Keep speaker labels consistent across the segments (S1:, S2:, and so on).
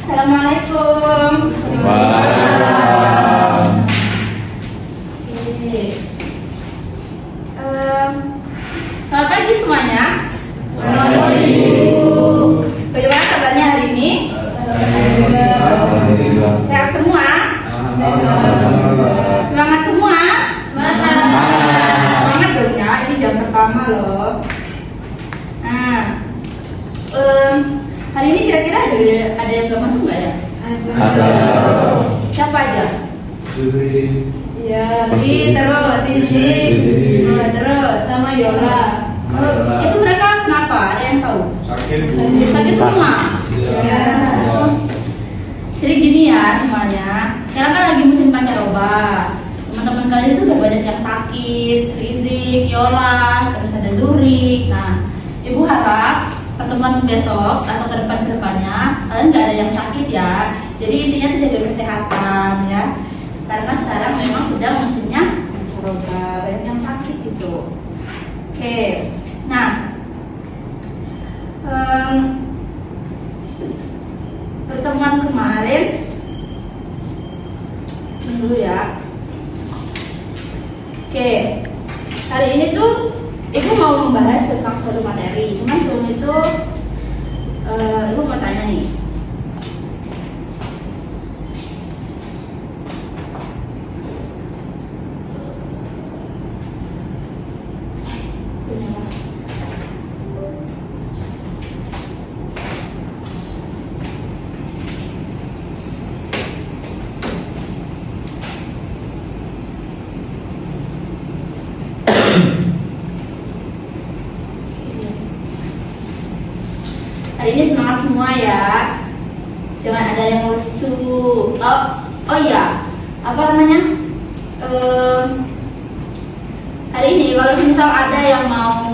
S1: Assalamualaikum.
S2: Waalaikumsalam.
S1: Oke. Selamat pagi semuanya.
S2: Selamat pagi.
S1: Bagaimana kabarnya hari ini?
S2: Alhamdulillah.
S1: Sehat semua? Semangat semua? Semangat dong ya, ini jam pertama loh. Nah, hari ini kira-kira ada yang gak masuk nggak ya?
S2: Ada.
S1: Siapa aja?
S2: Juri.
S3: Ya,
S1: terus Sisi, terus
S3: sama Yola.
S1: Itu mereka kenapa? Ada yang tahu?
S2: Sakit bu.
S1: Sakit semua.
S3: Ya.
S1: Oh. Jadi gini ya semuanya. Sekarang kan lagi musim pancaroba. Teman-teman kalian itu udah banyak yang sakit, Rizik, Yola, terus ada Zuri. Nah, Ibu harap pertemuan besok atau ke depannya kalian nggak ada yang sakit ya. Jadi intinya tuh jaga kesehatan ya. Karena sekarang memang sedang musimnya pancaroba, banyak yang sakit gitu. Oke, nah pertemuan kemarin dulu ya. Oke, hari ini tuh Ibu mau membahas tentang suatu materi. Cuman sebelum itu Ibu mau tanya nih. Hari ini semangat semua ya. Jangan ada yang lesu. Oh iya, apa namanya? Hari ini kalau misal ada yang mau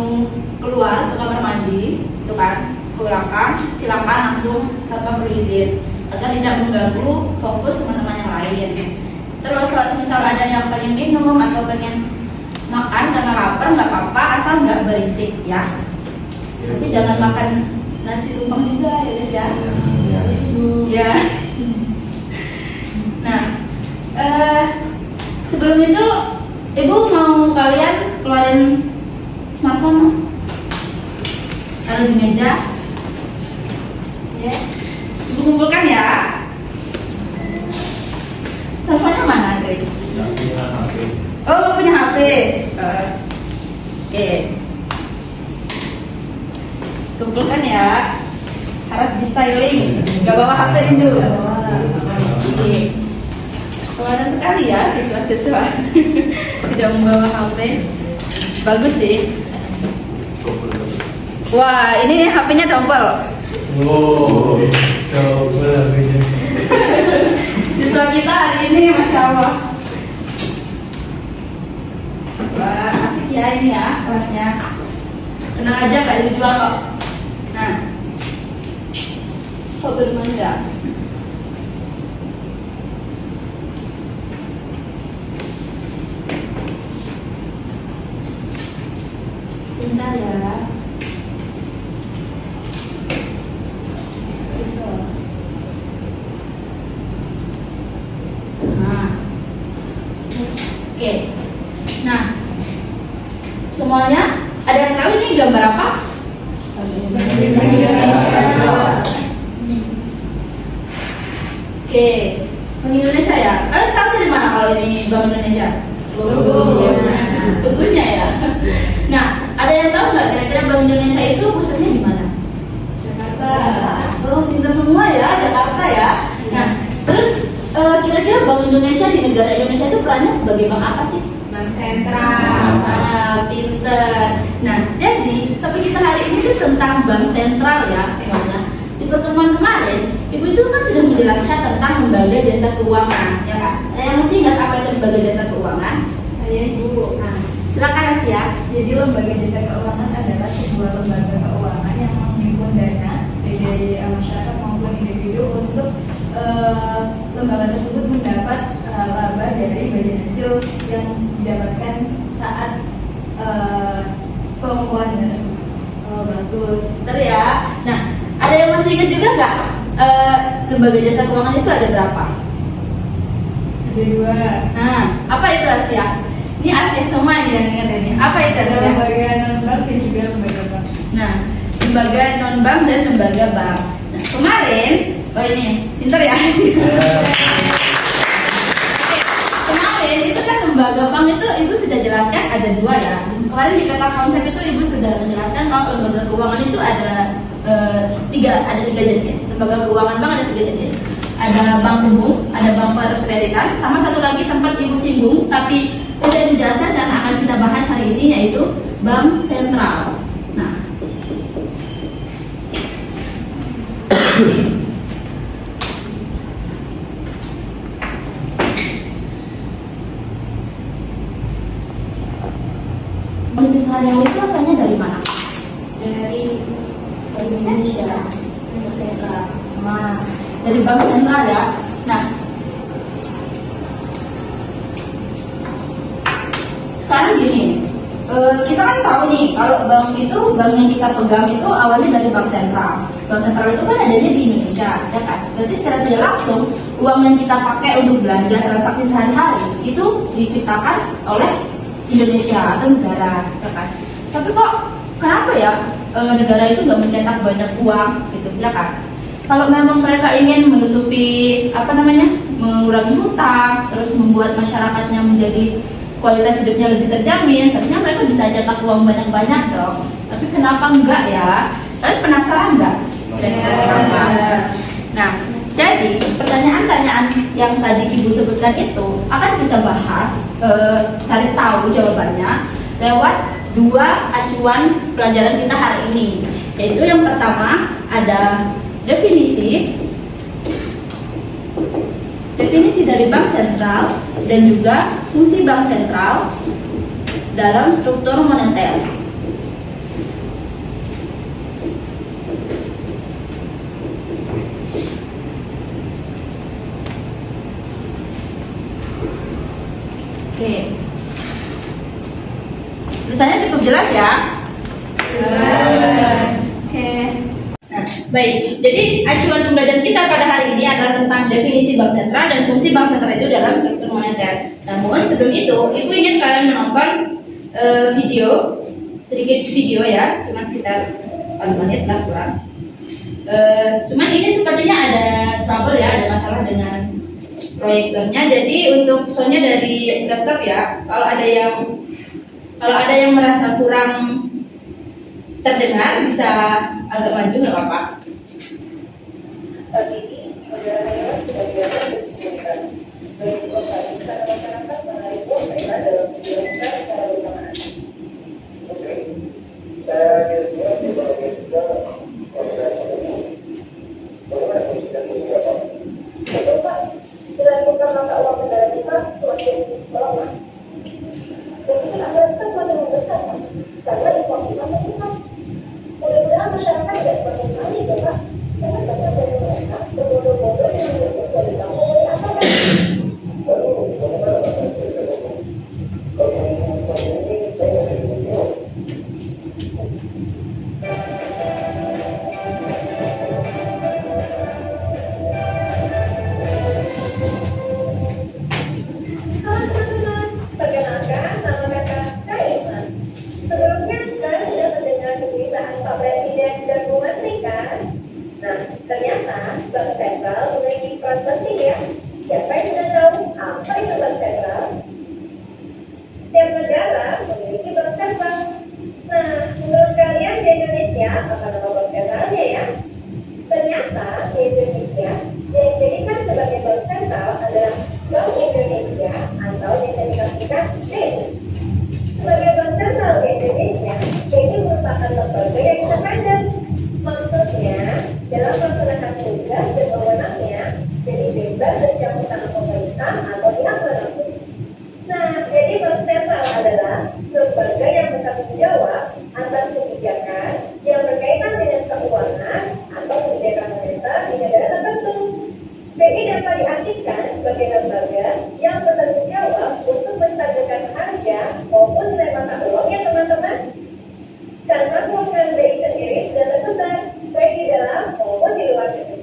S1: keluar ke kamar mandi, itu kan, ke belakang, silakan langsung tanpa berizin agar tidak mengganggu fokus teman-teman yang lain. Terus kalau misal ada yang pengen minum atau pengen makan karena lapar, nggak apa-apa, asal nggak berisik ya. Tapi jangan makan nasi tumpeng juga ya guys ya. Ya. Nah, sebelum itu Ibu mau kalian keluarin smartphone, taruh di meja. Ya. Ibu kumpulkan ya. Smartphone-nya mana, Andre? Oh, nggak punya HP. Oke. Kumpulkan ya. Harap bisa styling. Gak bawa HP rindu. Oke. Kemarin sekali ya siswa-siswa tidak membawa HP. Bagus sih. Wah, ini HP-nya dompel.
S2: Oh, coba lagi.
S1: Siswa kita hari ini, masya Allah. Wah, asik ya ini ya kelasnya. Tenang aja, gak dijual kok. Nah, kok bermanja? Sebentar ya. Nah, oke. Nah, semuanya ada yang tahu ini gambar apa? Oke, Bank Indonesia ya. Kalian tahu dari mana kalau ini Bank Indonesia? Logonya ya. Nah, ada yang tahu nggak kira-kira Bank Indonesia itu pusatnya di mana?
S3: Jakarta.
S1: Oh, pintar semua ya, Jakarta ya. Nah, terus kira-kira Bank Indonesia di negara Indonesia itu perannya sebagai bank apa sih?
S3: Bank Sentral.
S1: Nah, pinter. Nah, jadi topik kita hari ini itu tentang bank sentral ya semuanya. Di pertemuan kemarin, Ibu itu kan sudah menjelaskan tentang lembaga jasa keuangan, ya kan? Ada yang masih ingat apa itu lembaga jasa keuangan?
S3: Saya Ibu.
S1: Nah, silakan Asia.
S3: Jadi lembaga jasa keuangan adalah sebuah lembaga keuangan yang menghimpun dana dari masyarakat maupun individu untuk lembaga tersebut mendapat laba dari bagian hasil yang didapatkan saat pengumpulan dana tersebut.
S1: Oh, bagus. Bentar ya. Nah, ada yang masih ingat juga nggak lembaga jasa keuangan itu ada berapa?
S3: Ada 2.
S1: Nah, apa itu Asia? Ini Asia semua nih yang ingat ini. Apa itu
S3: Ada
S1: Asia?
S3: lembaga non-bank dan juga lembaga bank.
S1: Nah, lembaga non bank dan lembaga bank. Nah, kemarin, oh ini, pinter ya Asia. Kemarin itu kan lembaga bank itu ibu sudah jelaskan ada 2 ya. Kemarin di peta konsep itu ibu sudah menjelaskan kalau lembaga keuangan itu ada 3 jenis. Lembaga keuangan bank ada 3 jenis. Ada bank umum, ada bank perkreditan, sama satu lagi sempat ibu singgung tapi udah dijelaskan dan akan kita bahas hari ini yaitu bank sentral. Nah, bisnis harian itu asalnya dari mana?
S3: Dari
S1: Indonesia, bank sentral. Nah, dari bank sentral ya. Nah, sekarang gini, kita kan tahu nih kalau bank itu, bank yang kita pegang itu awalnya dari bank sentral. Bank sentral itu kan adanya di Indonesia, ya kan? Berarti secara tidak langsung uang yang kita pakai untuk belanja transaksi sehari-hari itu diciptakan oleh Indonesia atau negara, ya kan? Tapi kok kenapa ya negara itu nggak mencetak banyak uang, gitu, ya kan? Kalau memang mereka ingin menutupi mengurangi hutang, terus membuat masyarakatnya menjadi kualitas hidupnya lebih terjamin, seharusnya mereka bisa cetak uang banyak-banyak dong. Tapi kenapa enggak ya? Kalian penasaran enggak? Nah, jadi pertanyaan-pertanyaan yang tadi ibu sebutkan itu akan kita bahas, cari tahu jawabannya lewat 2 acuan pelajaran kita hari ini. Yaitu yang pertama ada definisi dari bank sentral dan juga fungsi bank sentral dalam struktur moneter. Oke. Tulisannya cukup jelas ya?
S3: Jelas.
S1: Oke. Nah, baik. Jadi acuan pembelajaran kita pada hari ini adalah tentang definisi bank sentral dan fungsi bank sentral itu dalam struktur moneter. Namun sebelum itu, ibu ingin kalian menonton sedikit video ya, cuma sekitar 4 menit lah kurang. Cuman ini sepertinya ada trouble ya, ada masalah dengan proyektornya. Jadi untuk soundnya dari laptop ya. Kalau ada yang merasa kurang terdengar bisa agak maju, nggak apa-apa.
S4: Saat ini, negara-negara sudah biasa bersinergikan baik perusahaan serta masyarakat menarik uang mereka dalam tujuan besar secara bersamaan.
S5: Saya kira di bagian juga koordinasi umum. Bagaimana konsisten ini ya Pak?
S4: Betul Pak, dilakukan mata uang negara kita semakin melemah. Defisit anggaran kita semakin membesar Pak, karena inflasi makin tinggi. Mudah-mudahan masyarakat tidak semakin panik ya Pak. Karena banyak dari mereka berbondong-bondong yang menyebut dari kampung dari apa kan?
S5: Lalu bagaimana Pak konsisten umum? Kalau kondisi seperti ini saya tidak bingung.
S4: Teman-teman, perkenalkan nama kakak Kaiman. Sebelumnya kalian sudah mendengar pemberitaan Pak Presiden dan Bu Menteri kan? Nah, ternyata Bank Sentral memiliki peran penting ya. Siapa yang sudah tahu apa itu Bank Sentral? Setiap negara memiliki bank sentral. Nah, menurut kalian di Indonesia apa nama bank sentralnya ya? Ternyata di Indonesia yang dijadikan sebagai bank sentral adalah Bank Indonesia atau bisa dikatakan BI. Sebagai bank sentral di Indonesia, BI merupakan lembaga yang independen. Maksudnya, dalam melaksanakan tugas dan wewenangnya, jadi bebas dari campur tangan pemerintah atau pihak manapun. Nah, jadi bank sentral adalah lembaga yang bertanggung jawab atas kebijakan yang berkaitan dengan keuangan atau kebijakan moneter di negara tertentu. BI dapat diartikan sebagai lembaga yang bertanggung jawab untuk menstabilkan harga maupun nilai mata uang ya teman-teman. Karena kewenangan BI sendiri sudah tersebar baik di dalam maupun di luar negeri.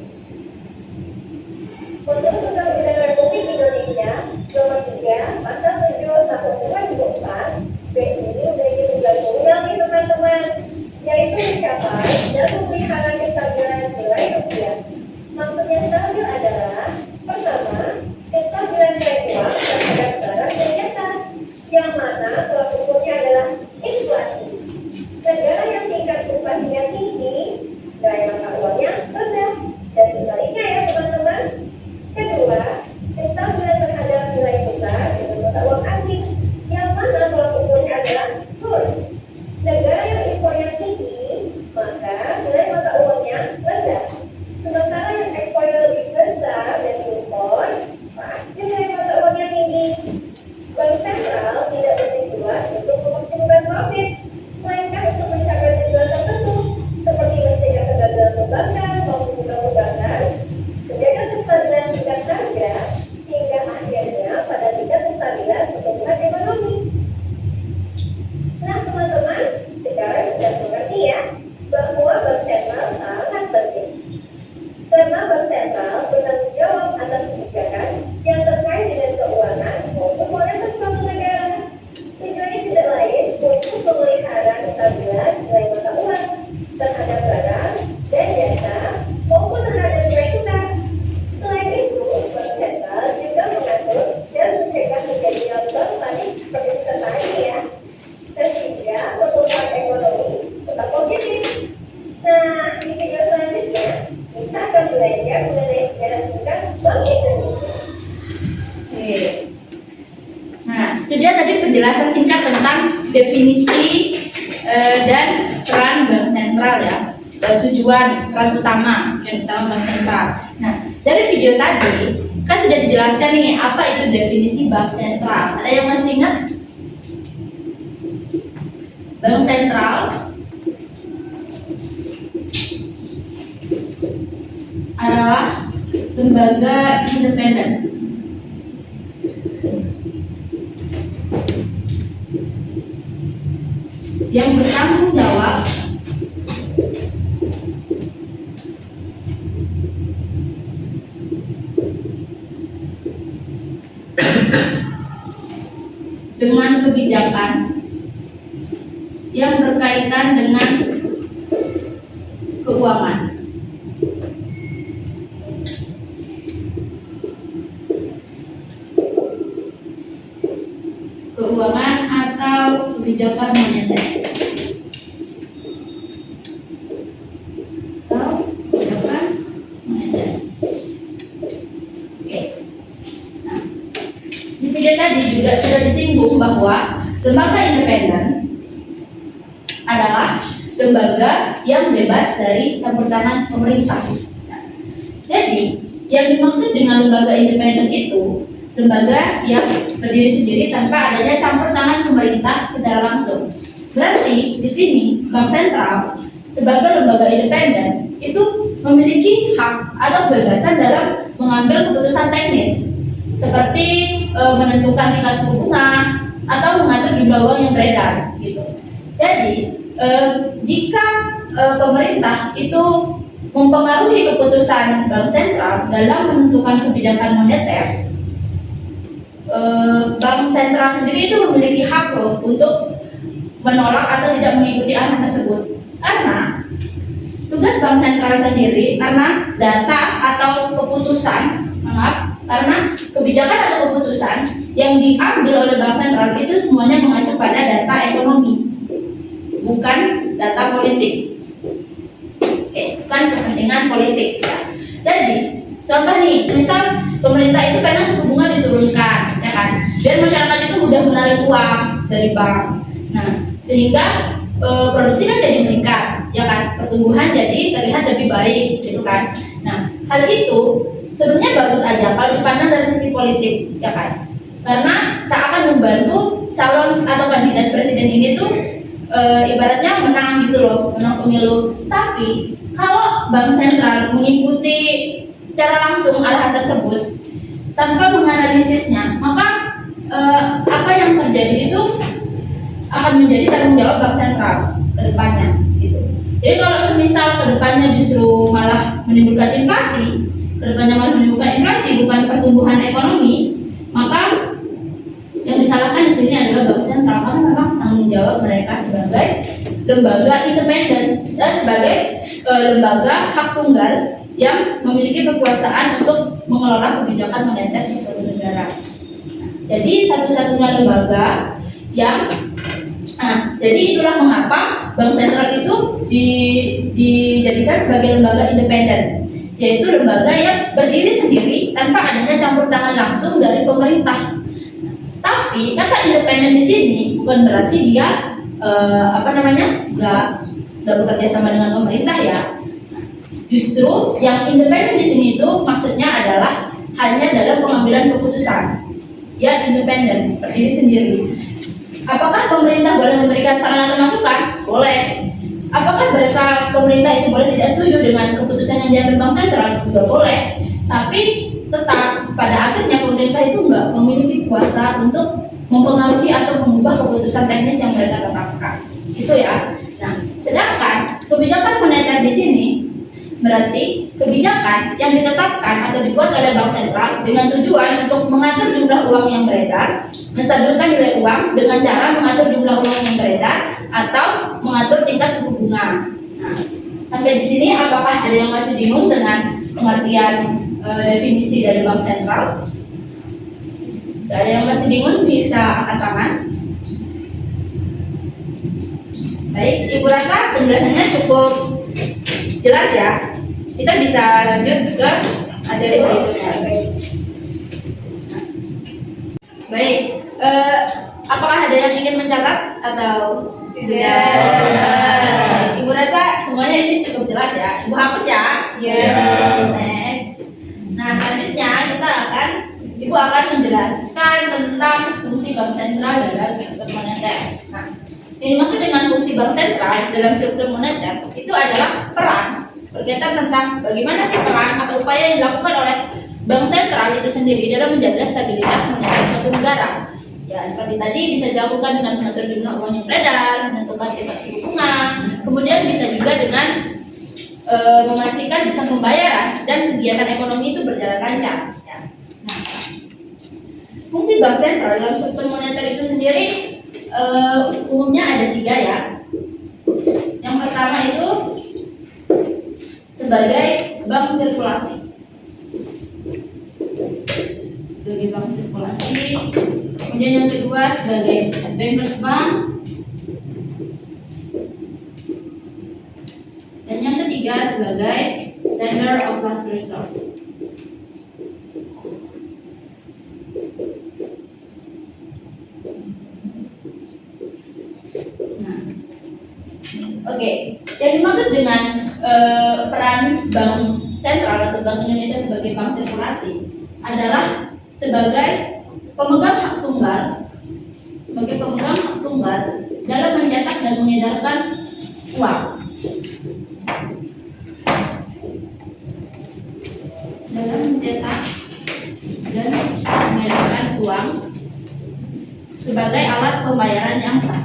S4: Indonesia mengenai sejarah singkat Bank Indonesia.
S1: Oke. Nah, itu dia tadi penjelasan singkat tentang definisi dan peran bank sentral ya. Tujuan, peran utama bank sentral. Nah, dari video tadi kan sudah dijelaskan nih apa itu definisi bank sentral. Ada yang masih ingat? Bank sentral adalah lembaga independen yang bertanggung jawab dengan kebijakan yang berkaitan dengan keuangan. Keuangan atau kebijakan moneter. Atau kebijakan moneter. Oke. Nah, di video tadi juga sudah disinggung bahwa lembaga independen adalah lembaga yang bebas dari campur tangan pemerintah. Nah, jadi yang dimaksud dengan lembaga independen itu lembaga yang berdiri sendiri tanpa adanya campur tangan pemerintah secara langsung. Berarti di sini bank sentral sebagai lembaga independen itu memiliki hak atau kebebasan dalam mengambil keputusan teknis seperti menentukan tingkat suku bunga atau mengatur jumlah uang yang beredar gitu. Jadi jika pemerintah itu mempengaruhi keputusan bank sentral dalam menentukan kebijakan moneter, bank sentral sendiri itu memiliki hak loh untuk menolak atau tidak mengikuti arahan tersebut. Karena tugas bank sentral sendiri karena data atau keputusan, karena kebijakan atau keputusan yang diambil oleh bank sentral itu semuanya mengacu pada data ekonomi, bukan data politik. Bukan kepentingan politik ya. Jadi contoh nih, misal pemerintah itu pengen suku bunga diturunkan, ya kan? Biar masyarakat itu mudah menarik uang dari bank. Nah, sehingga produksi kan jadi meningkat, ya kan? Pertumbuhan jadi terlihat lebih baik, gitu kan? Nah, hal itu sebenarnya bagus aja kalau dipandang dari sisi politik, ya kan? Karena seakan membantu calon atau kandidat presiden ini tuh ibaratnya menang gitu loh, menang pemilu. Tapi kalau bank sentral mengikuti secara langsung arahan tersebut tanpa menganalisisnya, maka apa yang terjadi itu akan menjadi tanggung jawab bank sentral ke depannya gitu. Jadi kalau semisal ke depannya justru malah menimbulkan inflasi, bukan pertumbuhan ekonomi, maka yang disalahkan di sini adalah bank sentral karena memang tanggung jawab mereka sebagai lembaga independen dan sebagai lembaga hak tunggal yang memiliki kekuasaan untuk mengelola kebijakan moneter di suatu negara. Jadi satu-satunya lembaga yang jadi itulah mengapa bank sentral itu dijadikan sebagai lembaga independen, yaitu lembaga yang berdiri sendiri tanpa adanya campur tangan langsung dari pemerintah. Tapi kata independen di sini bukan berarti dia nggak bekerja sama dengan pemerintah ya. Justru yang independen di sini itu maksudnya adalah hanya dalam pengambilan keputusan. Ya independen, berdiri sendiri. Apakah pemerintah boleh memberikan saran atau masukan? Boleh. Apakah pemerintah itu boleh tidak setuju dengan keputusan yang diambil bank sentral? Juga boleh. Tapi tetap pada akhirnya pemerintah itu nggak memiliki kuasa untuk mempengaruhi atau mengubah keputusan teknis yang mereka tetapkan. Itu ya. Nah, sedangkan kebijakan moneter di sini berarti kebijakan yang ditetapkan atau dibuat oleh bank sentral dengan tujuan untuk mengatur jumlah uang yang beredar, menstabilkan nilai uang dengan cara mengatur jumlah uang yang beredar atau mengatur tingkat suku bunga. Nah, sampai di sini apakah ada yang masih bingung dengan pengertian definisi dari bank sentral? Gak ada yang masih bingung bisa angkat tangan. Baik, Ibu rasa penjelasannya cukup jelas ya. Kita bisa lanjut ke materi berikutnya. Baik, apakah ada yang ingin mencatat atau sudah? Ibu rasa semuanya ini cukup jelas ya. Ibu hapus ya. Next. Nah, selanjutnya Ibu akan menjelaskan tentang fungsi bank sentral dalam struktur moneter. Nah, ini maksud dengan fungsi bank sentral dalam struktur moneter itu adalah peran berkaitan tentang bagaimana sih peran atau upaya yang dilakukan oleh bank sentral itu sendiri dalam menjaga stabilitas moneter suatu negara. Ya, seperti tadi bisa dilakukan dengan mengatur jumlah uang yang beredar, menentukan tingkat suku bunga, kemudian bisa juga dengan memastikan sistem pembayaran dan kegiatan ekonomi itu berjalan lancar. Ya. Nah, fungsi bank sentral dalam struktur moneter itu sendiri umumnya ada 3 ya. Yang pertama itu sebagai bank sirkulasi. Kemudian yang kedua sebagai bankers bank. Dan yang ketiga sebagai lender of last resort. Oke, yang dimaksud dengan peran Bank Sentral atau Bank Indonesia sebagai bank sirkulasi adalah sebagai pemegang hak tunggal dalam mencetak dan mengedarkan uang. Sebagai alat pembayaran yang sah.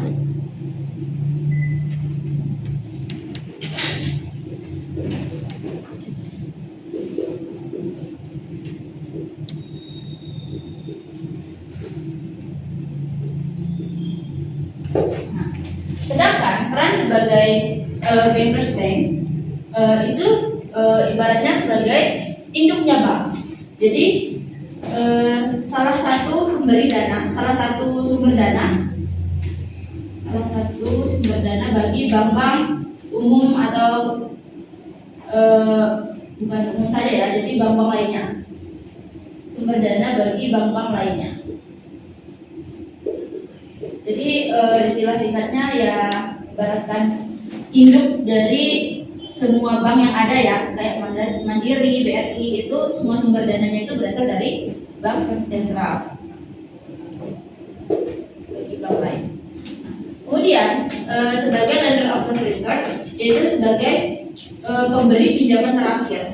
S1: Sedangkan peran sebagai bankers bank itu ibaratnya sebagai induknya bank. Jadi salah satu sumber dana bagi bank-bank umum atau bukan umum saja ya, jadi bank-bank lainnya. Sumber dana bagi bank-bank lainnya. Jadi istilah singkatnya ya ibaratkan induk dari semua bank yang ada ya, kayak Mandiri, BRI, itu semua sumber dananya itu berasal dari bank sentral bagi bank lain. Kemudian sebagai lender of last resort, yaitu sebagai pemberi pinjaman terakhir.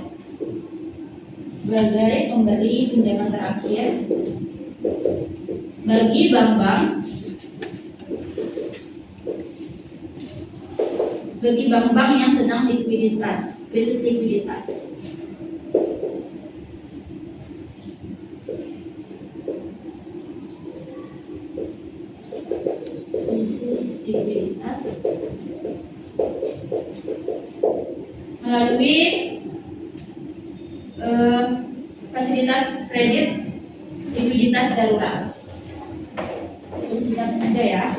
S1: Bagi bank-bank yang sedang krisis likuiditas. Melalui fasilitas kredit likuiditas darurat. Itu singkatnya aja ya.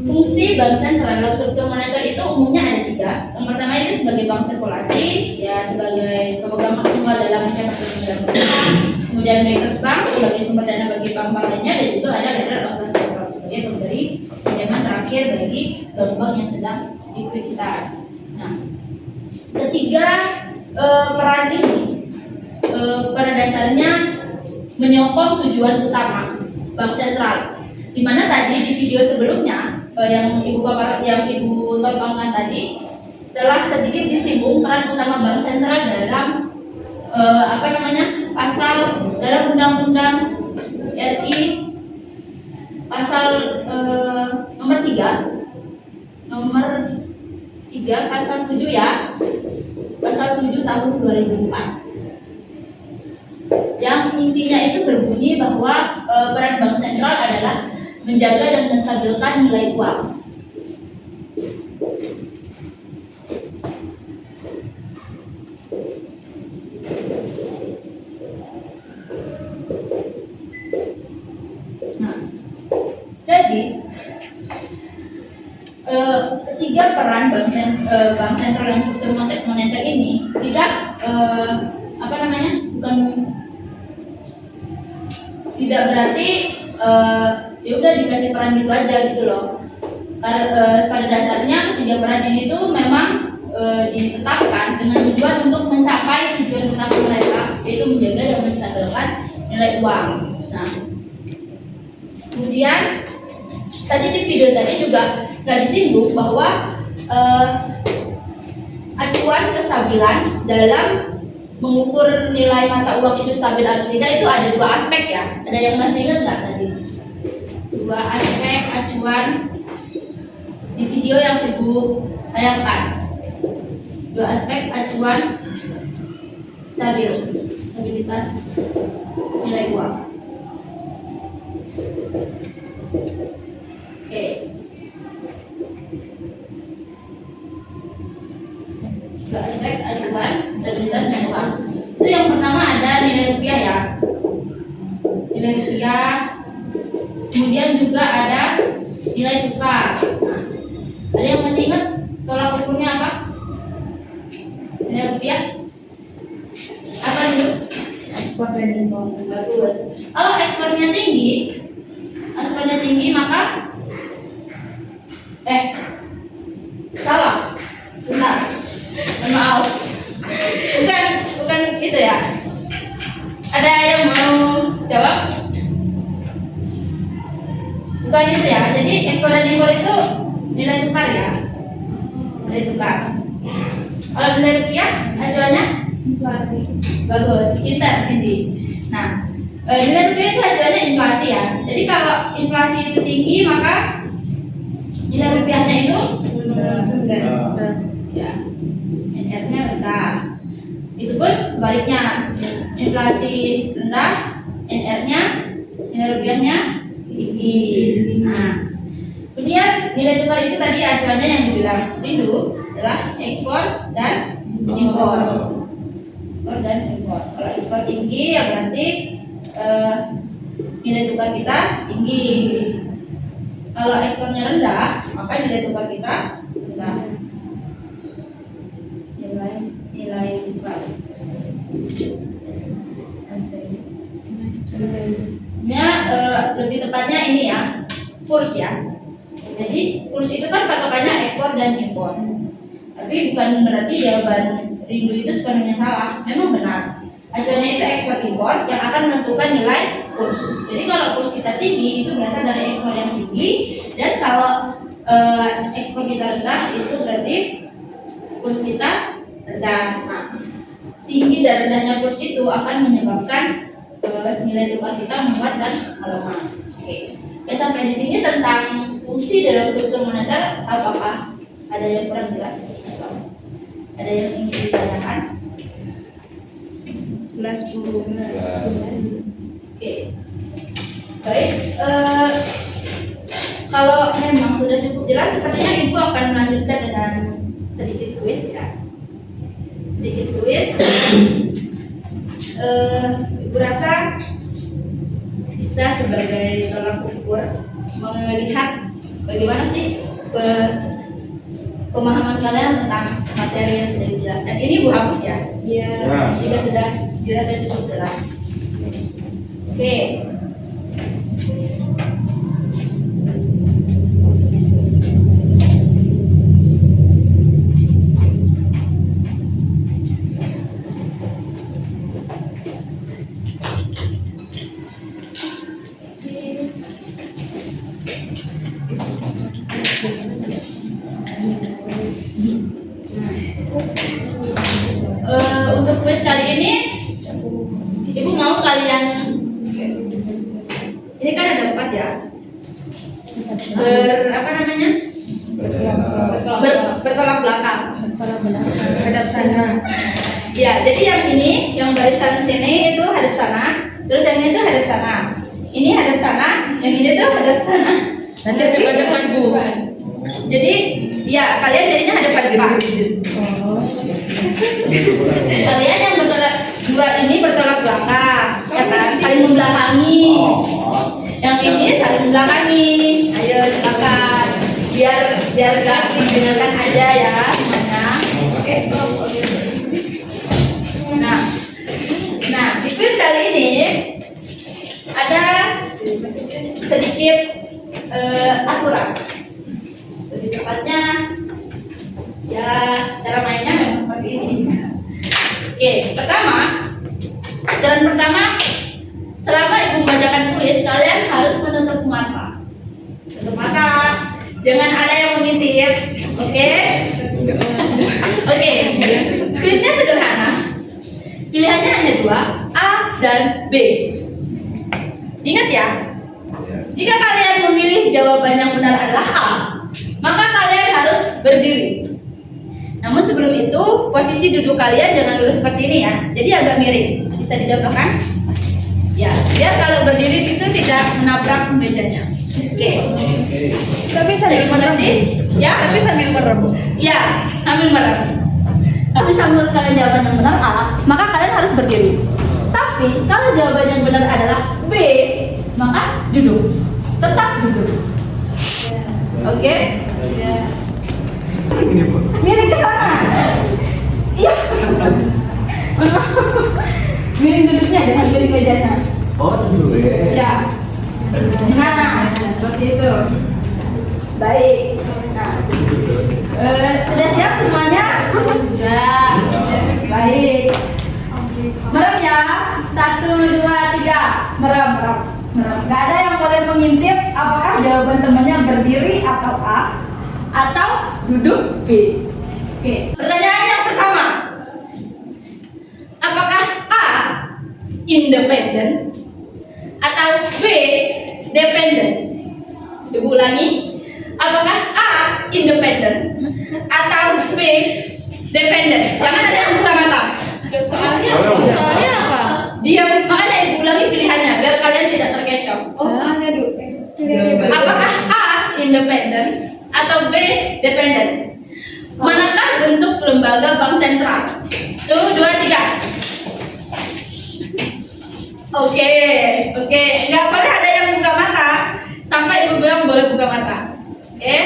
S1: Fungsi bank sentral dalam struktur moneter itu umumnya ada 3. Yang pertama itu sebagai bank sirkulasi, ya sebagai pemegang hak tunggal dalam mencetak dan mengedarkan uang. Kemudian bankers bank sebagai sumber dana bagi bank-bank lainnya, dan juga ada lender of last resort sebagai pemberi pinjaman terakhir bagi bank-bank yang sedang likuiditas. Nah, ketiga peran ini pada dasarnya menyokong tujuan utama bank sentral. Di mana tadi di video sebelumnya yang ibu tontonkan tadi telah sedikit disinggung peran utama bank sentral dalam pasal dalam Undang-Undang RI pasal nomor 3 pasal 7 ya, pasal 7 tahun 2004, yang intinya itu berbunyi bahwa peran bank sentral adalah menjaga dan menstabilkan nilai uang. ketiga peran bank sentral dan struktur moneter ini tidak tidak berarti ya udah dikasih peran gitu aja gitu loh. Pada dasarnya ketiga peran ini tuh memang ditetapkan dengan tujuan untuk mencapai tujuan utama mereka, yaitu menjaga dan menstabilkan nilai uang. Nah, kemudian tadi di video tadi juga sudah disinggung bahwa acuan kestabilan dalam mengukur nilai mata uang itu stabil atau tidak itu ada dua aspek ya. Ada yang masih ingat nggak tadi? Dua aspek acuan di video yang Ibu tayangkan. Dua aspek acuan stabilitas nilai uang. Oke. Dua aspek acuan stabilitas nilai uang. Itu yang pertama ada nilai rupiah ya. Nilai rupiah. Kemudian juga ada nilai tukar. Nah, ada yang masih ingat tolak ukurnya apa? Nilai rupiah? Apa dulu?
S3: Ekspor dan impor.
S1: Bagus. Kalau ekspornya tinggi maka salah. Sebentar. Maaf. Bukan itu ya. Ada yang mau jawab? Bukan itu ya. Jadi ekspor dan impor itu nilai tukar ya. Nilai tukar. Kalau nilai rupiah acuannya
S3: Inflasi.
S1: bagus. Kita Cindy. Nah, nilai rupiah itu acuannya inflasi ya. Jadi kalau inflasi itu tinggi maka nilai rupiahnya itu
S3: Rendah.
S1: ya NR-nya rendah. Itu pun sebaliknya, inflasi rendah, NR-nya nilai rupiahnya tinggi. Nah, kemudian nilai tukar itu tadi acuannya yang dibilang Rindu adalah ekspor dan impor. Ekspor dan impor. Kalau ekspor tinggi ya berarti nilai tukar kita tinggi. Kalau ekspornya rendah, maka nilai tukar kita rendah. Nilai tukar. Sebenarnya lebih tepatnya ini ya, kurs ya. Jadi kurs itu kan patokannya ekspor dan impor. Tapi bukan berarti jawaban Rindu itu sepenuhnya salah. Memang benar. Acuannya itu ekspor impor yang akan menentukan nilai kurs. Jadi kalau kurs kita tinggi itu berasal dari ekspor yang tinggi, dan kalau ekspor kita rendah itu berarti kurs kita rendah. Nah, tinggi dan rendahnya kurs itu akan menyebabkan nilai tukar kita menguat dan melemah. Oke. Ya, sampai di sini tentang fungsi dalam struktur moneter. Apakah ada yang kurang jelas? Ada yang ingin ditanyakan?
S3: Jelas Bu.
S1: Oke. Baik. Kalau memang sudah cukup jelas, sepertinya Ibu akan melanjutkan dengan sedikit kuis ya. Sedikit kuis. Ibu rasa bisa sebagai tolak ukur melihat bagaimana sih pemahaman kalian tentang materi yang sudah dijelaskan. Ini Bu hapus ya?
S3: Iya.
S1: Jika sudah dirasa cukup jelas. Oke. Untuk kuis kali ini, Ibu mau kalian, ini kan ada 4 ya, bertolak belakang.
S3: Hadap sana.
S1: Ya, jadi yang ini, yang barisan sini itu hadap sana, terus yang ini tuh hadap sana. Ini hadap sana, yang ini tuh hadap sana.
S3: Nanti depan Bu.
S1: Jadi, ya kalian jadinya hadap-hadapan. Kalian yang bertolak dua ini bertolak belakang, ya kan? Saling membelakangi. Yang ini saling membelakangi. Ayo silakan. biar gak didengarkan aja ya semuanya.
S3: Oke,
S1: Nah, di quiz kali ini ada sedikit aturan. Lebih tepatnya ya cara mainnya memang seperti ini. Oke, aturan pertama, selama ibu membacakan kuis kalian harus menutup mata. Tutup mata, jangan ada yang mengintip. Oke? Oke, kuisnya sederhana. Pilihannya hanya dua, A dan B. Ingat ya, jika kalian memilih jawaban yang benar adalah A, maka kalian harus berdiri. Namun sebelum itu, posisi duduk kalian jangan dulu seperti ini ya. Jadi agak miring. Bisa dicontohkan? Ya, biar kalau berdiri itu tidak menabrak mejanya. Oke.
S3: tapi sambil merem.
S1: Ya,
S3: Tapi sambil merem.
S1: ya, sambil merem. Tapi sambil kalian jawaban yang benar A, maka kalian harus berdiri. Tapi kalau jawaban yang benar adalah B, maka duduk. Tetap duduk. Oke?
S3: Ya.
S2: Ini Pak.
S1: Miring ke sana. Iya. Miring duduknya, jangan miring mejanya.
S2: Oh, dulu ya.
S1: Ya. Nah, seperti itu. Baik. Nah, sudah siap semuanya? Sudah. Baik. Merem ya. 1, 2, 3. Merem. Gak ada yang boleh mengintip apakah jawaban temannya berdiri atau A atau duduk B. Oke. Pertanyaan yang pertama. Apakah A independen atau B dependen? Ibu ulangi. Apakah A independen atau B dependen? Jangan ada yang buka mata.
S3: Soalnya apa?
S1: Diam, makanya ibu ulangi pilihannya biar kalian tidak terkecoh.
S3: Oh, soalnya dulu.
S1: Apakah A independen atau B dependen? Manakah bentuk lembaga bank sentral? 1, 2, 3. Oke, nggak boleh ada yang buka mata sampai ibu bilang boleh buka mata. Oke,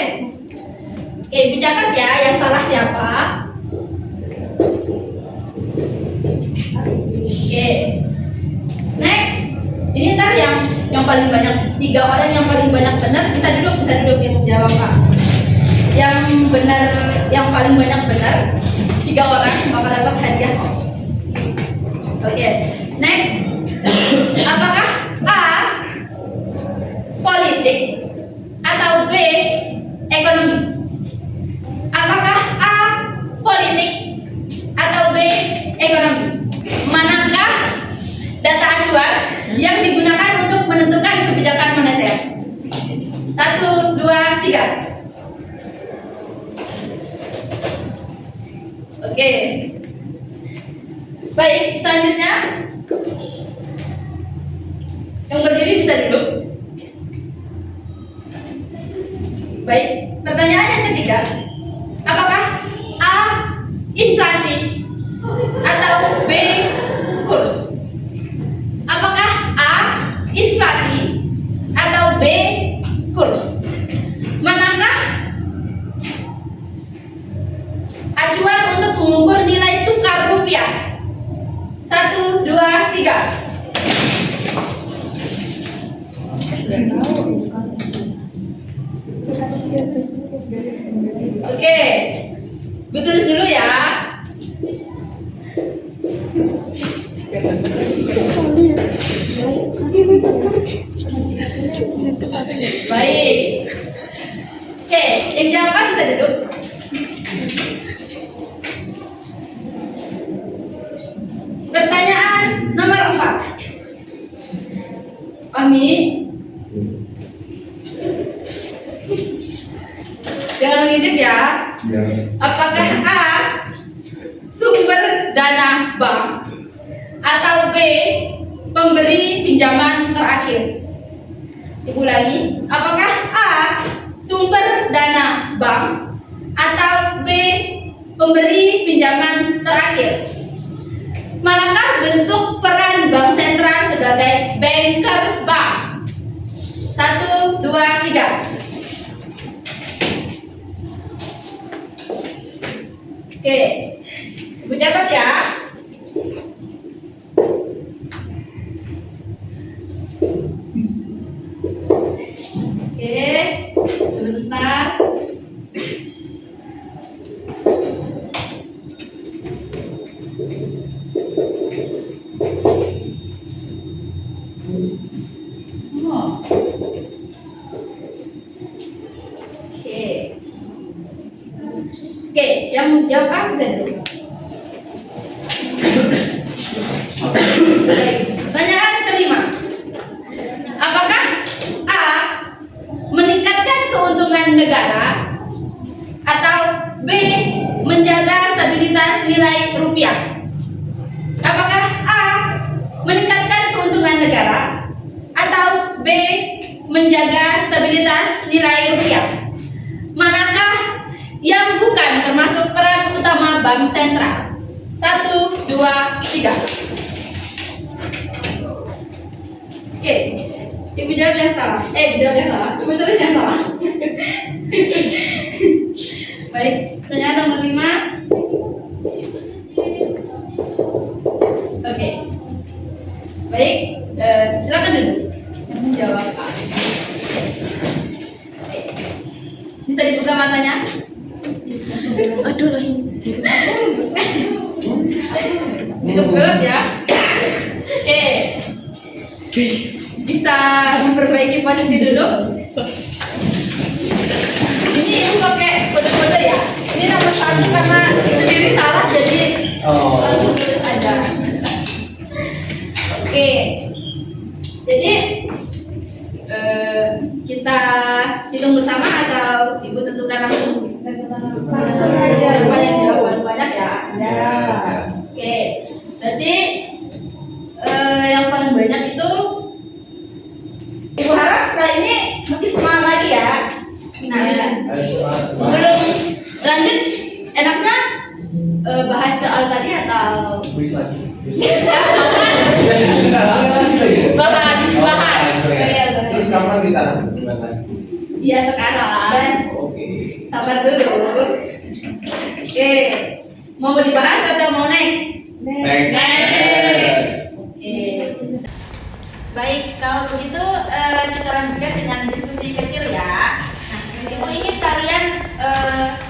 S1: ibu catat ya, yang salah siapa? Oke, next. Ini ntar yang paling banyak, 3 orang yang paling banyak benar bisa duduk yang jawab Pak. Yang benar, yang paling banyak benar 3 orang bakal dapat hadiah. Oke, next. Apakah A politik atau B ekonomi? Apakah A politik atau B ekonomi? Manakah data acuan yang digunakan untuk menentukan kebijakan moneter? 1, 2, 3. Oke. Baik, selanjutnya yang berdiri bisa duduk. Baik, pertanyaan yang ketiga. Apakah A inflasi atau B kurs? Apakah A inflasi atau B kurs? Manakah acuan untuk mengukur nilai tukar rupiah? 1, 2, 3. Oke, gue tulis dulu ya. Baik. Oke, yang jawab bisa duduk. Pertanyaan nomor 4. Ami, jangan mengintip ya.
S2: Ya.
S1: Apakah A sumber dana bank atau B pemberi pinjaman terakhir? Ibu ulangi. Apakah A sumber dana bank atau B pemberi pinjaman terakhir? Manakah bentuk peran bank sentral sebagai bankers bank? 1, 2, 3. Oke, Ibu catat ya. Oke, sebentar. Oh. Oke, yang jawab apa bisa dulu? Baik, pertanyaan kelima. Apakah A. meningkatkan keuntungan negara atau B. menjaga stabilitas nilai rupiah? Apakah A. meningkatkan keuntungan negara atau B. menjaga stabilitas nilai rupiah? Manakah yang bukan termasuk peran utama bank sentral? 1, 2, 3. Oke, Ibu jawab yang salah. Ibu jawab yang salah. Ibu tulis yang salah. Baik, pertanyaan nomor 5. Oke. Baik, silakan duduk. Yang menjawab A. Baik. Bisa dibuka matanya?
S6: Aduh langsung.
S1: Cukup ya. Oke. Bisa memperbaiki posisi duduk. Ini ibu pakai kode-kode ya. Ini nomor 1 karena sendiri salah jadi langsung tulis aja. Oke. Jadi kita hitung bersama atau ibu tentukan langsung? Siapa yang jawab banyak ya?
S2: Ya.
S1: Oke. Berarti yang paling banyak itu ibu harap setelah ini makin semangat lagi ya. Nah, sebelum lanjut, enaknya bahas soal tadi atau
S2: Kuis lagi.
S1: bahas.
S2: Terus kapan kita lanjut?
S1: Iya sekarang.
S2: Oke.
S1: Sabar dulu. Oke, mau dibahas atau mau next? Oke. Baik, kalau begitu kita lanjutkan dengan diskusi kecil ya. Nah, Ibu ingin kalian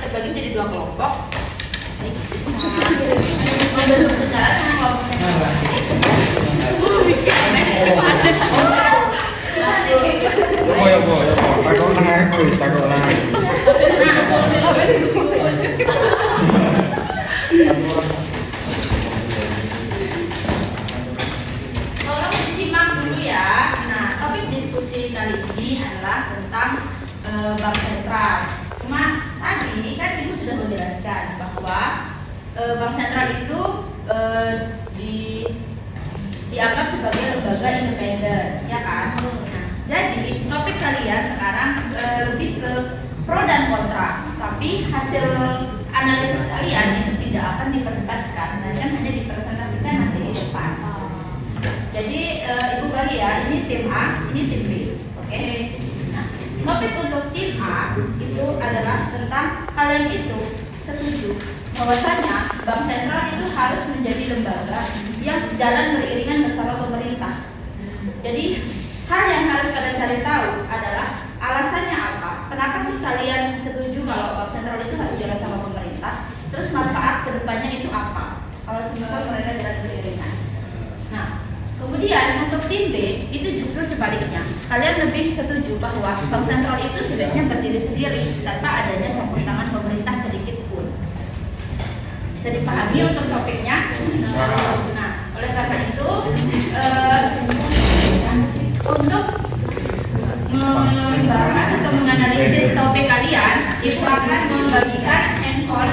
S1: terbagi jadi 2 kelompok. Baik, membentuk secara tolong disimak dulu ya. Nah, topik diskusi kali ini adalah tentang bank sentral. Cuma tadi kan Ibu sudah menjelaskan bahwa bank sentral itu dianggap sebagai lembaga independen, ya kan? Nah, jadi topik kalian sekarang lebih ke pro dan kontra, tapi hasil analisis kalian itu tidak akan diperdebatkan, melainkan hanya dipresentasikan nanti di depan. Jadi Ibu bagi ya, ini tim A, ini tim B, oke? Nah, topik untuk tim A itu adalah tentang kalian itu setuju bahwasanya bank sentral itu harus menjadi lembaga yang jalan beriringan bersama pemerintah. Jadi hal yang harus kalian cari tahu adalah alasannya apa? Kenapa sih kalian setuju kalau bank sentral itu harus jalan sama pemerintah? Terus manfaat kedepannya itu apa? Kalau semisal mereka jalan beriringan. Nah, kemudian untuk tim B itu justru sebaliknya. Kalian lebih setuju bahwa bank sentral itu sebaiknya berdiri sendiri tanpa adanya campur tangan pemerintah sedikit pun. Bisa dipahami untuk topiknya? Nah, oleh karena itu untuk membahas atau menganalisis topik kalian, Ibu akan membagikan handphone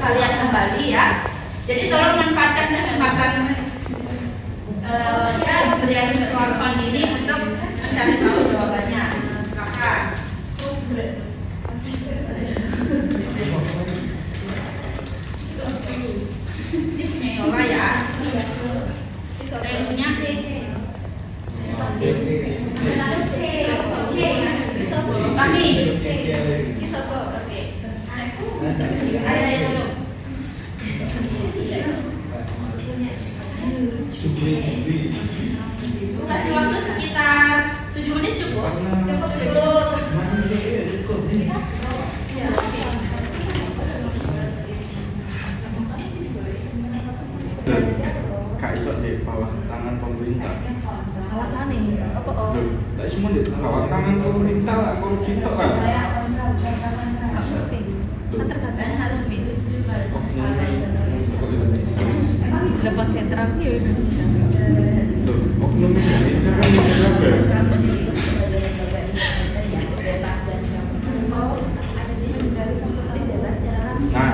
S1: kalian kembali ya. Jadi tolong manfaatkan kesempatan pemberian smartphone ini untuk mencari tahu jawabannya. Kakak. Ini punya Yola ya. Yang punya kami. Oke. Ada yang dulu. Kasih waktu sekitar 7 menit cukup.
S7: Kak iso di bawah tangan pemerintah.
S6: Alasannya apa oh?
S7: Tidak semua di bawah tangan pemerintah lah, korupsi itu kan.
S6: Sistem. Kan tergantung
S1: harus minum juga.
S6: lepas sentral ya Indonesia.
S7: Loh, oknum Indonesia kan berapa? Nah,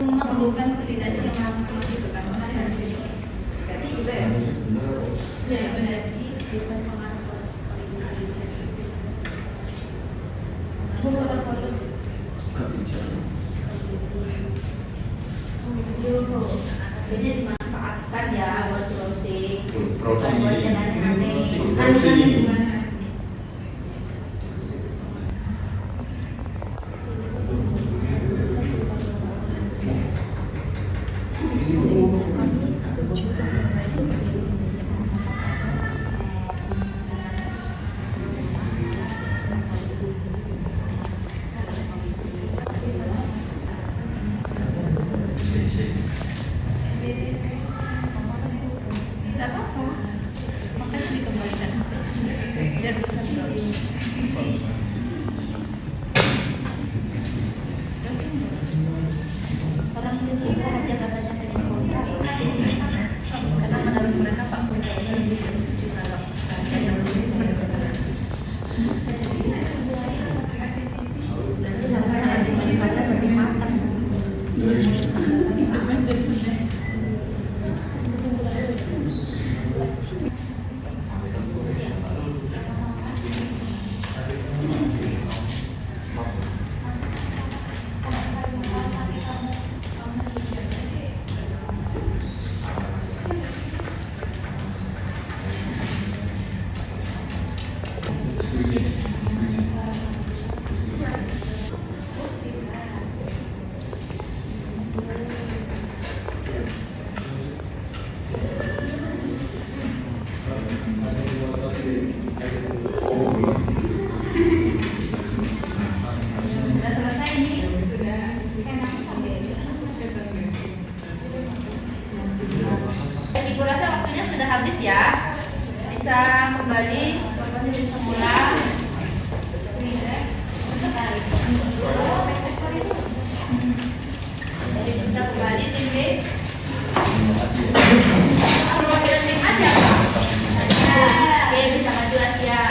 S3: melakukan validasi yang memang itu kan harus berarti gitu ya. Ya benar. Aku foto-foto.
S1: Jadi dimanfaatkan ya buat browsing.
S7: browsing
S1: Buat aneh-aneh.
S7: browsing.
S1: Tidak apa-apa. Makanya dikembalikan biar bisa browsing. Orang kecil aja katanya pengen kontrak karena menurut mereka Pak Gubernur lebih setuju kalau saya yang lebih berjalan. Nanti harusnya dimanfaatkan lebih matang. Sudah selesai ini? Sudah. Ibu rasa waktunya sudah habis ya. Bisa kembali ke posisi semula. Jadi bisa kembali tim B. Perwakilan tim A siapa? Oke, bisa maju Asia.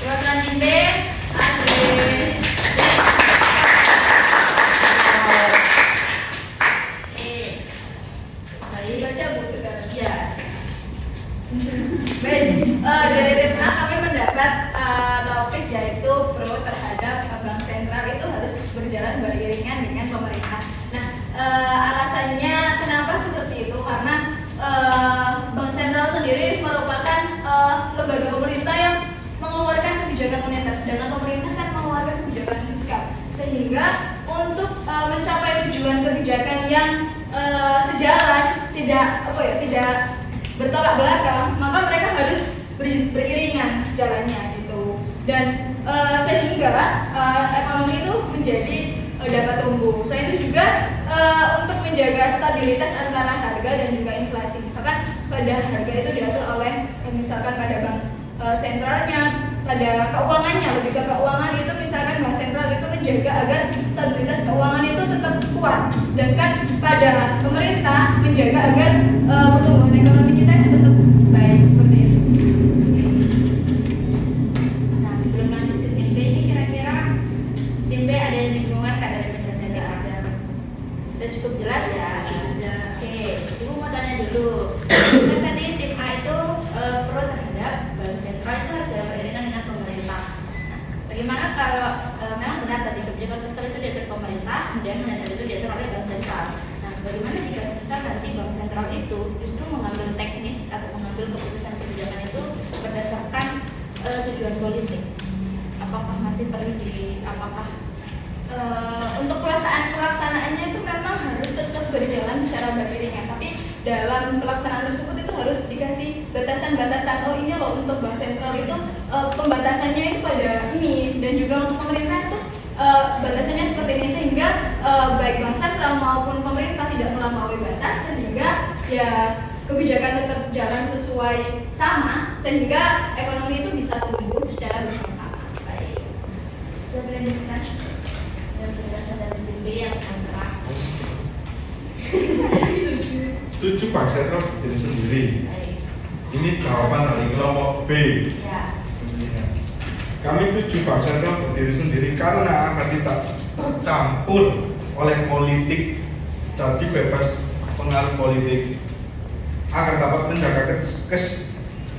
S1: Perwakilan tim B, Andre. Baca Bu sudah. Ya.
S3: Baik, dari tim A kami mendapat topik yaitu pro terhadap bank sentral itu harus berjalan beriringan dengan pemerintah. Nah, alasannya kenapa seperti itu? Karena bank sentral sendiri merupakan lembaga pemerintah yang mengeluarkan kebijakan moneter, sedangkan pemerintah kan mengeluarkan kebijakan fiskal. Sehingga untuk mencapai tujuan kebijakan yang sejalan, tidak bertolak belakang, maka mereka harus beriringan jalannya gitu. Dan sehingga ekonomi itu menjadi dapat tumbuh. Selain itu juga untuk menjaga stabilitas antara harga dan juga inflasi. Misalkan pada harga itu diatur oleh misalkan pada bank sentralnya, pada keuangannya, lebih ke keuangan itu misalkan bank sentral itu menjaga agar stabilitas keuangan itu tetap kuat, sedangkan pada pemerintah menjaga agar pertumbuhan ekonomi kita itu tetap baik seperti itu.
S1: Nah, sebelum lanjut ke tim B ini kira-kira tim B ada yang bingungan Kak dari penjelasan Kak Adam? Sudah cukup jelas ya? Oke, Ibu mau tanya dulu. Kan tadi tim A itu pro terhadap bank sentral itu harus dalam beriringan dengan pemerintah. Nah, bagaimana kalau memang benar tadi kebijakan fiskal itu diatur pemerintah, kemudian moneter itu diatur oleh bank sentral. Nah, bagaimana jika semisal nanti bank sentral itu justru mengambil teknis atau mengambil keputusan kebijakan itu berdasarkan tujuan politik? Apakah masih perlu apakah
S3: Untuk pelaksanaan dalam pelaksanaan tersebut itu harus dikasih batasan-batasan. Oh ini loh untuk bank sentral itu pembatasannya itu pada ini, dan juga untuk pemerintah itu batasannya seperti ini, sehingga baik bank sentral maupun pemerintah tidak melampaui batas, sehingga ya kebijakan tetap jalan sesuai sama, sehingga ekonomi itu bisa tumbuh secara bersama-sama. Baik.
S1: Saya melanjutkan dan penjelasan dari tim B yang kontrak.
S7: Setuju Bank Sentral berdiri sendiri.
S1: Baik.
S7: Ini jawaban dari kelompok B.
S1: Ya.
S7: Sebenarnya. Kami setuju Bank Sentral berdiri sendiri karena agar tidak tercampur oleh politik, jadi bebas pengaruh politik, agar dapat menjaga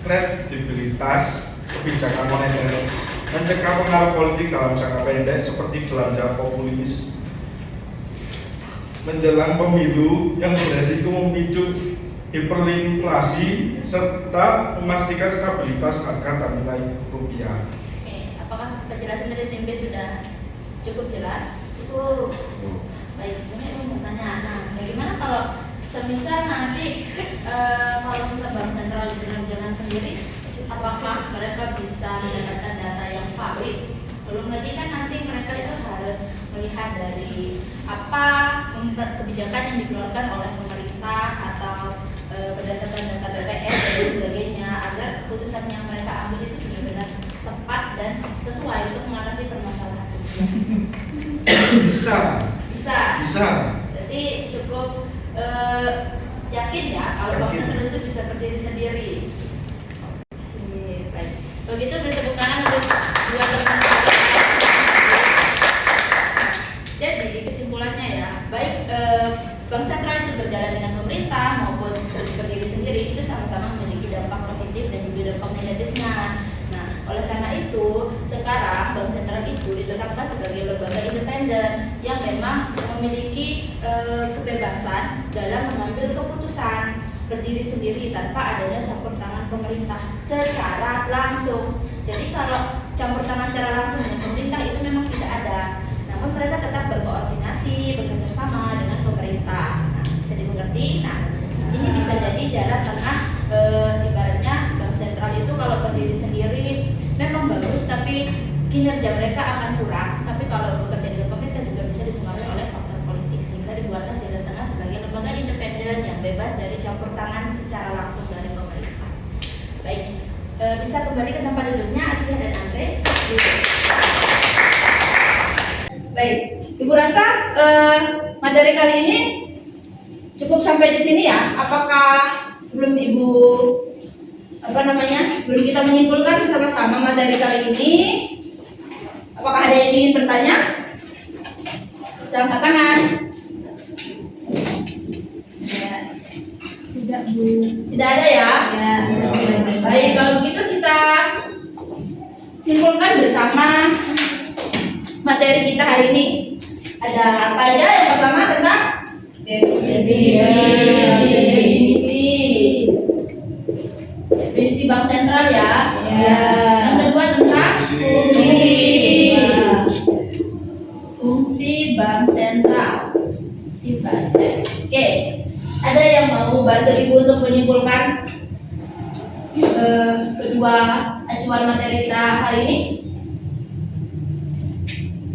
S7: kredibilitas kebijakan moneter, mencegah pengaruh politik dalam jangka pendek seperti belanja populis menjelang pemilu yang beresiko memicu hiperinflasi serta memastikan stabilitas harga dan nilai rupiah.
S1: Oke, apakah penjelasan dari tim B sudah cukup jelas? Cukup. Baik, sebenarnya mau bertanya, nah bagaimana kalau semisal nanti kalau kita bank sentral jalan-jalan sendiri, apakah mereka bisa mendapatkan data yang valid? Belum lagi kan nanti mereka itu harus melihat dari apa kebijakan yang dikeluarkan oleh pemerintah atau berdasarkan data BPS dan sebagainya, agar keputusan yang mereka ambil itu benar-benar tepat dan sesuai untuk mengatasi permasalahan itu. Bisa. Berarti cukup yakin ya kalau bank sentral itu bisa berdiri sendiri. Oke, baik. Begitu beri tepuk tangan untuk dua teman. Jadi kesimpulannya ya, baik bank sentral itu berjalan dengan pemerintah maupun berdiri sendiri itu sama-sama memiliki dampak positif dan juga dampak negatifnya. Nah, oleh karena itu sekarang bank sentral itu ditetapkan sebagai lembaga independen yang memang memiliki kebebasan dalam mengambil keputusan, berdiri sendiri tanpa adanya campur tangan pemerintah secara langsung. Jadi kalau campur tangan secara langsung dengan pemerintah itu memang tidak ada. Namun mereka tetap berkoordinasi, bekerja sama dengan pemerintah. Nah, bisa dimengerti. Nah, ini bisa jadi jalan tengah. Ibaratnya bank sentral itu kalau berdiri sendiri memang bagus, tapi kinerja mereka akan kurang. Tapi kalau bekerja dengan pemerintah juga bisa dipengaruhi oleh faktor politik, sehingga dibuatlah jalan tengah sebagai lembaga independen yang bebas dari campur tangan secara langsung dari pemerintah. Baik, bisa kembali ke tempat duduknya Asia dan Andre. Baik, Ibu rasa materi kali ini cukup sampai di sini ya. Apakah sebelum Ibu sebelum kita menyimpulkan bersama-sama materi kali ini, apakah ada yang ingin bertanya? Bisa angkat tangan. Ya.
S3: Tidak, Bu.
S1: Tidak ada ya? Ya. Baik, kalau begitu kita simpulkan bersama materi kita hari ini. Ada apa aja? Yang pertama tentang definisi bank sentral ya. Yang kedua tentang fungsi bank sentral. Oke. Ada yang mau bantu Ibu untuk menyimpulkan kedua acuan materi kita hari ini?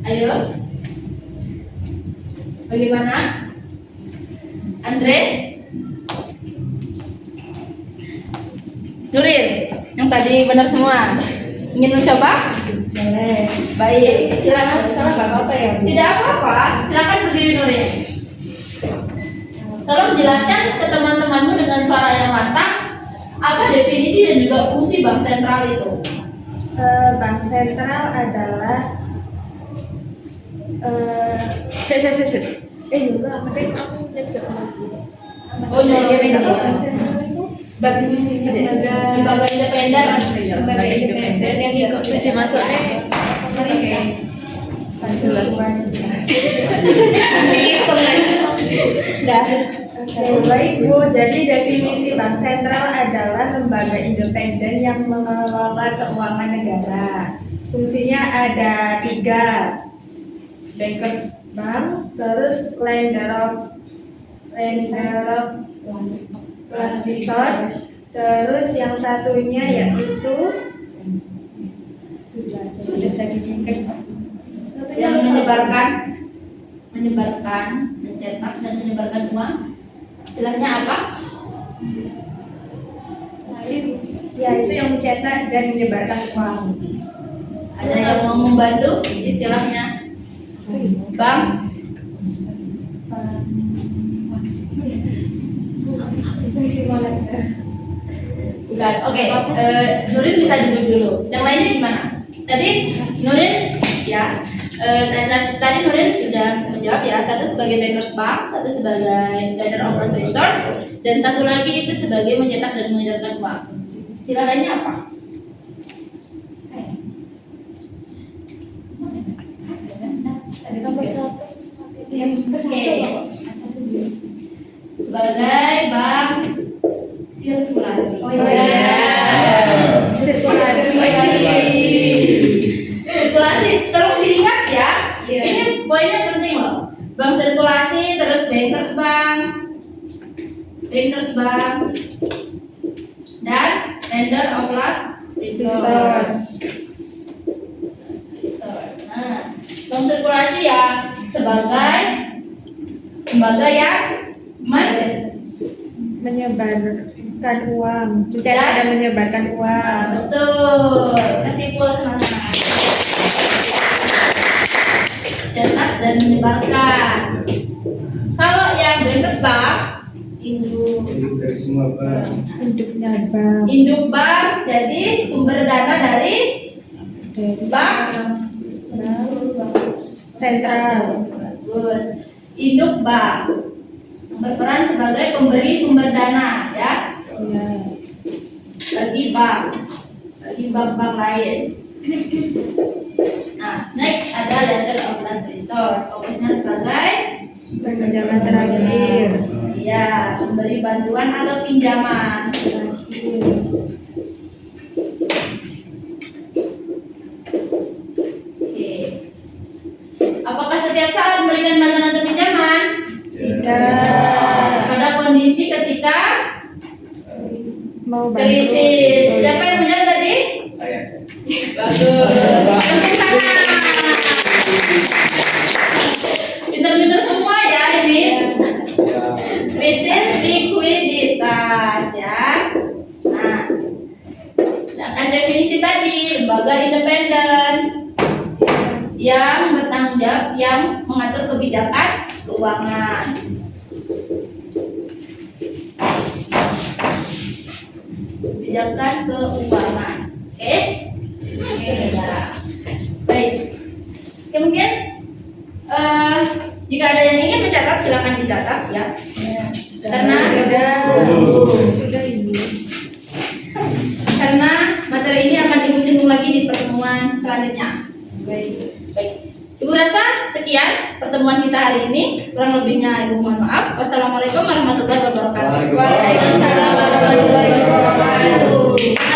S1: Ayo. Bagaimana? Andre? Nuril, yang tadi benar semua. Ingin mencoba?
S3: Boleh.
S1: Baik, silakan.
S3: Salah nggak apa-apa ya, Bu?
S1: Tidak apa-apa, silakan berdiri Nuril. Tolong jelaskan ke teman-temanmu dengan suara yang lantang apa definisi dan juga fungsi bank sentral itu.
S3: Bank sentral adalah
S1: Oh, nyari
S3: lembaga independen yang
S6: dimasuknya
S3: Baik Bu, jadi definisi bank sentral adalah lembaga independen yang mengelola keuangan negara. Fungsinya ada 3, Bankers Bank, terus lender of last resort. Terus yang satunya yaitu sudah tadi checkers.
S1: Yang menyebarkan, mencetak dan menyebarkan uang. Istilahnya apa?
S3: Ya, itu yang mencetak dan menyebarkan uang.
S1: Ada yang mau membantu istilahnya? Bank.
S3: Fungsi moneter.
S1: Bukan. Oke. Nurin bisa duduk dulu. Yang lainnya gimana? Tadi Nurin ya. Tadi Nurin sudah menjawab ya. Satu sebagai bankers bank, satu sebagai lender of last resort, dan satu lagi itu sebagai mencetak dan mengedarkan uang. Istilah lainnya apa?
S3: Tadi nomor 1. Yang
S1: Sebagai bank sirkulasi.
S3: Oh iya.
S1: Sirkulasi terus diingat ya.
S3: Iya.
S1: Ini poinnya penting loh. Bank sirkulasi, terus bankers bank, dan lender of last resort. Nah, bank sirkulasi ya sebagai lembaga yang
S3: menyebarkan uang, mencetak dan menyebarkan uang.
S1: betul, kasih plus teman-teman. Cetak dan menyebarkan. Kalau yang bankers bank,
S2: Induk dari semua bank.
S3: Hidupnya bank.
S1: induk bank, jadi sumber dana dari bank
S3: Sentral.
S1: bagus. Induk bank berperan sebagai pemberi sumber dana ya
S3: Ya.
S1: bagi bank lain. Nah, next ada lender of last resort. Fokusnya sebagai
S3: Pinjaman terakhir.
S1: ya memberi bantuan atau pinjaman. Oke. Apakah setiap saat memberikan bantuan atau pinjaman?
S3: Tidak.
S1: Pada kondisi ketika
S3: Mau bantu.
S1: krisis. Siapa yang menjawab tadi?
S2: Saya.
S1: Bagus. Tepuk tangan. Pintar-pintar semua ya ini. Krisis likuiditas ya. Nah, sedangkan definisi tadi lembaga independen yang bertanggung jawab yang mengatur kebijakan keuangan. Kebijakan keuangan. Oke? Oke, ya. Baik. Oke, mungkin jika ada yang ingin mencatat silakan dicatat ya. Karena
S3: Sudah ini.
S1: karena materi ini akan ibu singgung lagi di pertemuan selanjutnya.
S3: Baik.
S1: Baik. Ibu rasa sekian pertemuan kita hari ini. Kurang lebihnya ibu mohon maaf. Wassalamualaikum warahmatullahi wabarakatuh.
S3: Waalaikumsalam warahmatullahi wabarakatuh.